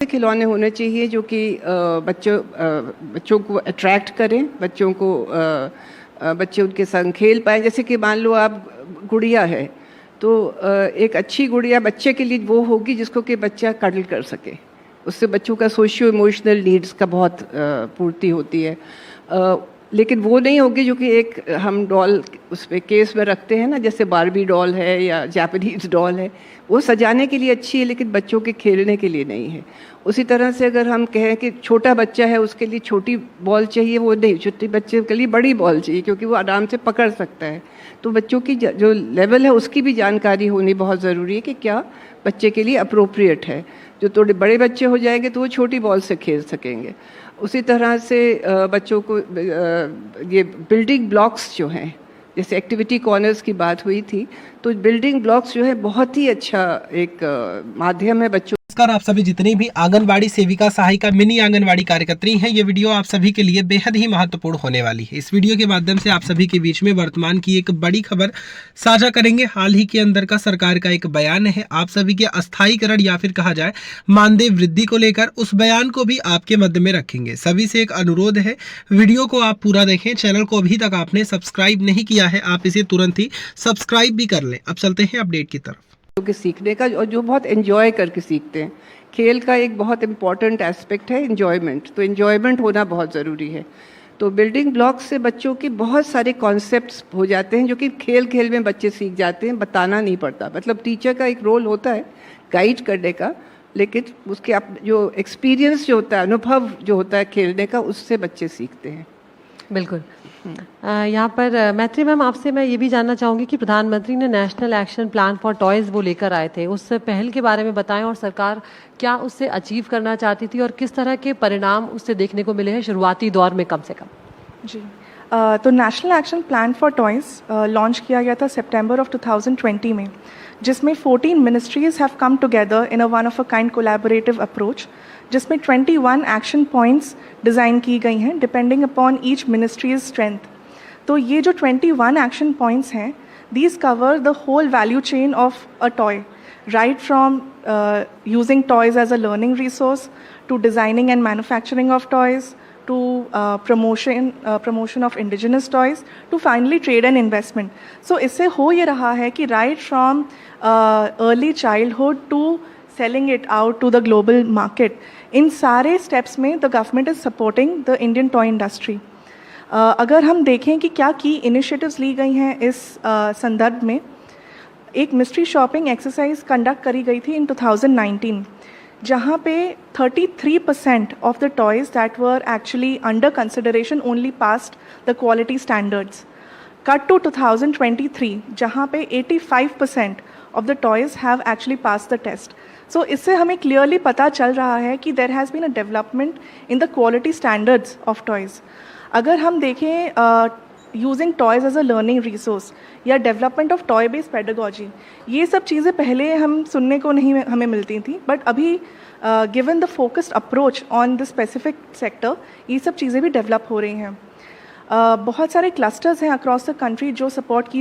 खिलौने होने चाहिए जो कि बच्चों को अट्रैक्ट करें, बच्चे उनके संग खेल पाएँ। जैसे कि मान लो आप गुड़िया है, तो एक अच्छी गुड़िया बच्चे के लिए वो होगी जिसको कि बच्चा कडल कर सके। उससे बच्चों का सोशियो इमोशनल नीड्स का बहुत पूर्ति होती है। लेकिन वो नहीं होगी जो कि एक हम डॉल उस पे केस में रखते हैं ना, जैसे बारबी डॉल है या जापानीज डॉल है, वो सजाने के लिए अच्छी है लेकिन बच्चों के खेलने के लिए नहीं है। उसी तरह से अगर हम कहें कि छोटा बच्चा है उसके लिए छोटी बॉल चाहिए, वो नहीं, छोटे बच्चे के लिए बड़ी बॉल चाहिए क्योंकि वो आराम से पकड़ सकता है। तो बच्चों की जो लेवल है उसकी भी जानकारी होनी बहुत ज़रूरी है कि क्या बच्चे के लिए अप्रोप्रिएट है। जो थोड़े बड़े बच्चे हो जाएंगे तो वो छोटी बॉल से खेल सकेंगे। उसी तरह से बच्चों को ये बिल्डिंग ब्लॉक्स जो हैं, जैसे एक्टिविटी कॉर्नर्स की बात हुई थी, तो बिल्डिंग ब्लॉक्स जो है बहुत ही अच्छा एक माध्यम है बच्चों। नमस्कार, आप सभी जितनी भी आंगनवाड़ी सेविका, सहायिका, मिनी आंगनवाड़ी कार्यकर्त्री हैं, ये वीडियो आप सभी के लिए बेहद ही महत्वपूर्ण होने वाली है। इस वीडियो के माध्यम से आप सभी के बीच में वर्तमान की एक बड़ी खबर साझा करेंगे। हाल ही के अंदर का सरकार का एक बयान है आप सभी के अस्थायीकरण या फिर कहा जाए मानदेय वृद्धि को लेकर। उस बयान को भी आपके मध्य में रखेंगे। सभी से एक अनुरोध है, वीडियो को आप पूरा देखें। चैनल को अभी तक आपने सब्सक्राइब नहीं किया है, आप इसे तुरंत ही सब्सक्राइब भी कर लें। अब चलते हैं अपडेट की तरफ। के सीखने का, और जो बहुत एंजॉय करके सीखते हैं। खेल का एक बहुत इम्पॉर्टेंट एस्पेक्ट है एंजॉयमेंट, तो एंजॉयमेंट होना बहुत ज़रूरी है। तो बिल्डिंग ब्लॉक्स से बच्चों के बहुत सारे कॉन्सेप्ट्स हो जाते हैं जो कि खेल खेल में बच्चे सीख जाते हैं, बताना नहीं पड़ता। मतलब टीचर का एक रोल होता है गाइड करने का, लेकिन उसके जो एक्सपीरियंस जो होता है, अनुभव जो होता है खेलने का, उससे बच्चे सीखते हैं। बिल्कुल। यहाँ पर मैत्री मैम, आपसे मैं ये भी जानना चाहूँगी कि प्रधानमंत्री ने national action plan for toys वो लेकर आए थे, उस पहल के बारे में बताएं और सरकार क्या उससे अचीव करना चाहती थी और किस तरह के परिणाम उससे देखने को मिले हैं शुरुआती दौर में कम से कम। जी, तो national action plan for toys launch किया गया था सितंबर ऑफ 2020 में, जिसमें 14 ministries have come together in a one of a kind collaborative approach, जिसमें 21 एक्शन पॉइंट्स डिज़ाइन की गई हैं depending upon each ministries strength. तो ये जो 21 एक्शन पॉइंट्स हैं, these cover the whole value chain of a toy, right from using toys as a learning resource to designing and manufacturing of toys to promotion of indigenous toys to finally trade and investment. So इससे हो ये रहा है कि right from early childhood to selling it out to the global market, इन सारे steps में the government is supporting the Indian toy industry. अगर हम देखें कि क्या की initiatives ली गई हैं इस संदर्भ में, एक mystery shopping exercise conduct करी गई थी in 2019, जहाँ पे 33% of the toys that were actually under consideration only passed the quality standards. Cut to 2023, जहाँ पे 85% of the toys have actually passed the test. So इससे हमें clearly पता चल रहा है कि there has been a development in the quality standards of toys. अगर हम देखें using toys as a learning resource या development of toy based pedagogy, ये सब चीज़ें पहले हम सुनने को नहीं हमें मिलती थी, बट अभी given the focused approach on the specific sector, ये सब चीज़ें भी डेवलप हो रही हैं। बहुत सारे क्लस्टर्स हैं अक्रॉस द कंट्री जो सपोर्ट की